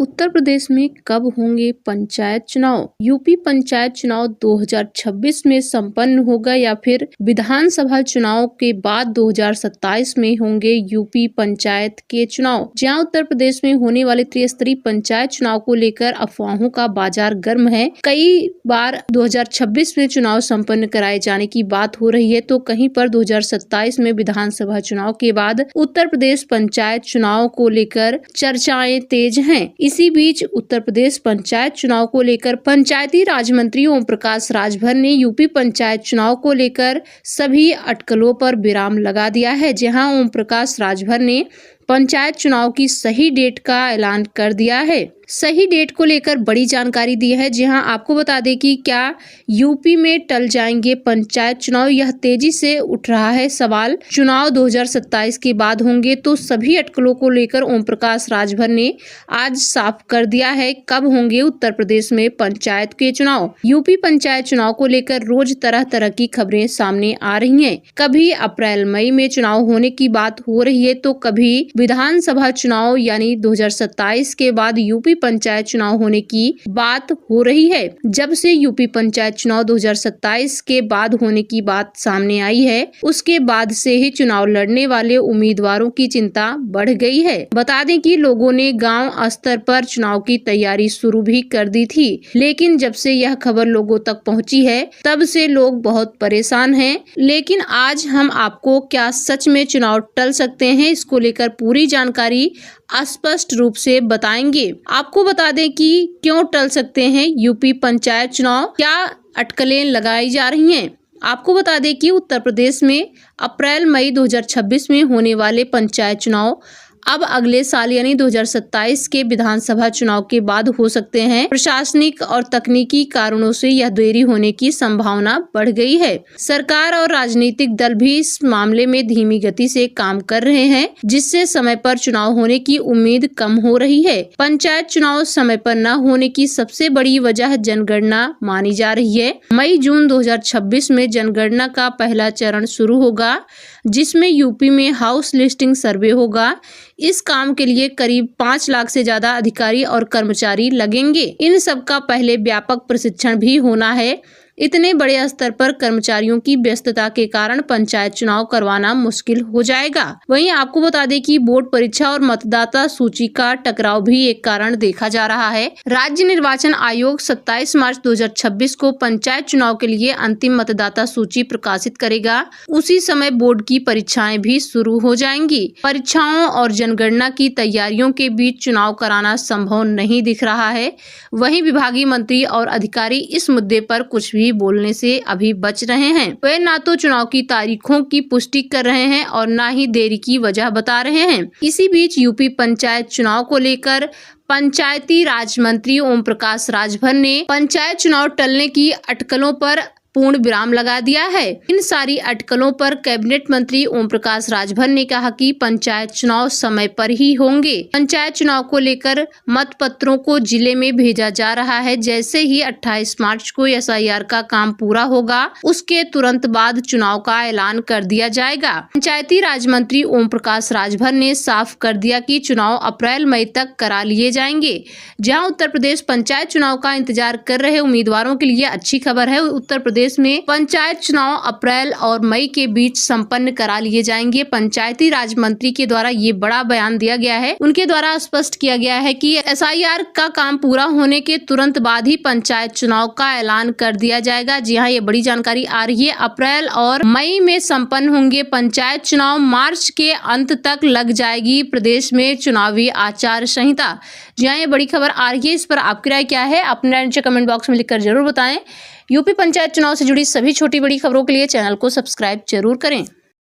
उत्तर प्रदेश में कब होंगे पंचायत चुनाव? यूपी पंचायत चुनाव 2026 में संपन्न होगा या फिर विधानसभा चुनाव के बाद 2027 में होंगे यूपी पंचायत के चुनाव? जहां उत्तर प्रदेश में होने वाले त्रिस्तरीय पंचायत चुनाव को लेकर अफवाहों का बाजार गर्म है। कई बार 2026 में चुनाव संपन्न कराए जाने की बात हो रही है, तो कहीं पर 2027 में विधानसभा चुनाव के बाद उत्तर प्रदेश पंचायत चुनाव को लेकर चर्चाएं तेज हैं। इसी बीच उत्तर प्रदेश पंचायत चुनाव को लेकर पंचायती राज मंत्री ओम प्रकाश राजभर ने यूपी पंचायत चुनाव को लेकर सभी अटकलों पर विराम लगा दिया है। जहां ओम प्रकाश राजभर ने पंचायत चुनाव की सही डेट का ऐलान कर दिया है। सही डेट को लेकर बड़ी जानकारी दी है। जहां आपको बता दें कि क्या यूपी में टल जाएंगे पंचायत चुनाव, यह तेजी से उठ रहा है सवाल। चुनाव 2027 के बाद होंगे, तो सभी अटकलों को लेकर ओम प्रकाश राजभर ने आज साफ कर दिया है कब होंगे उत्तर प्रदेश में पंचायत के चुनाव। यूपी पंचायत चुनाव को लेकर रोज तरह तरह की खबरें सामने आ रही हैं। कभी अप्रैल मई में चुनाव होने की बात हो रही है, तो कभी विधानसभा चुनाव यानी 2027 के बाद यूपी पंचायत चुनाव होने की बात हो रही है। जब से यूपी पंचायत चुनाव 2027 के बाद होने की बात सामने आई है, उसके बाद से ही चुनाव लड़ने वाले उम्मीदवारों की चिंता बढ़ गई है। बता दें कि लोगों ने गांव स्तर पर चुनाव की तैयारी शुरू भी कर दी थी, लेकिन जब से यह खबर लोगों तक पहुंची है, तब से लोग बहुत परेशान हैं। लेकिन आज हम आपको क्या सच में चुनाव टल सकते हैं, इसको लेकर पूरी जानकारी स्पष्ट रूप से बताएंगे। आपको बता दें कि क्यों टल सकते हैं यूपी पंचायत चुनाव, क्या अटकलें लगाई जा रही हैं। आपको बता दें कि उत्तर प्रदेश में अप्रैल मई 2026 में होने वाले पंचायत चुनाव अब अगले साल यानी 2027 के विधानसभा चुनाव के बाद हो सकते हैं। प्रशासनिक और तकनीकी कारणों से यह देरी होने की संभावना बढ़ गई है। सरकार और राजनीतिक दल भी इस मामले में धीमी गति से काम कर रहे हैं, जिससे समय पर चुनाव होने की उम्मीद कम हो रही है। पंचायत चुनाव समय पर न होने की सबसे बड़ी वजह जनगणना मानी जा रही है। मई जून 2026 में जनगणना का पहला चरण शुरू होगा, जिसमें यूपी में हाउस लिस्टिंग सर्वे होगा। इस काम के लिए करीब 5 लाख से ज्यादा अधिकारी और कर्मचारी लगेंगे। इन सब का पहले व्यापक प्रशिक्षण भी होना है। इतने बड़े स्तर पर कर्मचारियों की व्यस्तता के कारण पंचायत चुनाव करवाना मुश्किल हो जाएगा। वहीं आपको बता दें कि बोर्ड परीक्षा और मतदाता सूची का टकराव भी एक कारण देखा जा रहा है। राज्य निर्वाचन आयोग 27 मार्च 2026 को पंचायत चुनाव के लिए अंतिम मतदाता सूची प्रकाशित करेगा। उसी समय बोर्ड की परीक्षाएं भी शुरू हो जाएंगी। परीक्षाओं और जनगणना की तैयारियों के बीच चुनाव कराना संभव नहीं दिख रहा है। वहीं विभागीय मंत्री और अधिकारी इस मुद्दे पर कुछ भी बोलने से अभी बच रहे हैं। वे ना तो चुनाव की तारीखों की पुष्टि कर रहे हैं और ना ही देरी की वजह बता रहे हैं। इसी बीच यूपी पंचायत चुनाव को लेकर पंचायती राज मंत्री ओम प्रकाश राजभर ने पंचायत चुनाव टलने की अटकलों पर पूर्ण विराम लगा दिया है। इन सारी अटकलों पर कैबिनेट मंत्री ओम प्रकाश राजभर ने कहा कि पंचायत चुनाव समय पर ही होंगे। पंचायत चुनाव को लेकर मत पत्रों को जिले में भेजा जा रहा है। जैसे ही 28 मार्च को SIR का काम पूरा होगा, उसके तुरंत बाद चुनाव का ऐलान कर दिया जाएगा। पंचायती राज मंत्री ओम प्रकाश राजभर ने साफ कर दिया कि चुनाव अप्रैल मई तक करा लिए जाएंगे। जहाँ उत्तर प्रदेश पंचायत चुनाव का इंतजार कर रहे उम्मीदवारों के लिए अच्छी खबर है। उत्तर प्रदेश में पंचायत चुनाव अप्रैल और मई के बीच संपन्न करा लिए जाएंगे। पंचायती राज मंत्री के द्वारा ये बड़ा बयान दिया गया है। उनके द्वारा स्पष्ट किया गया है कि SIR का काम पूरा होने के तुरंत बाद ही पंचायत चुनाव का ऐलान कर दिया जाएगा। जी हाँ, ये बड़ी जानकारी आ रही है। अप्रैल और मई में संपन्न होंगे पंचायत चुनाव। मार्च के अंत तक लग जाएगी प्रदेश में चुनावी आचार संहिता। जी हाँ, ये बड़ी खबर आ रही है। इस पर आपकी राय क्या है, अपने नीचे कमेंट बॉक्स में लिखकर जरूर बताएं। यूपी पंचायत चुनाव से जुड़ी सभी छोटी बड़ी खबरों के लिए चैनल को सब्सक्राइब जरूर करें।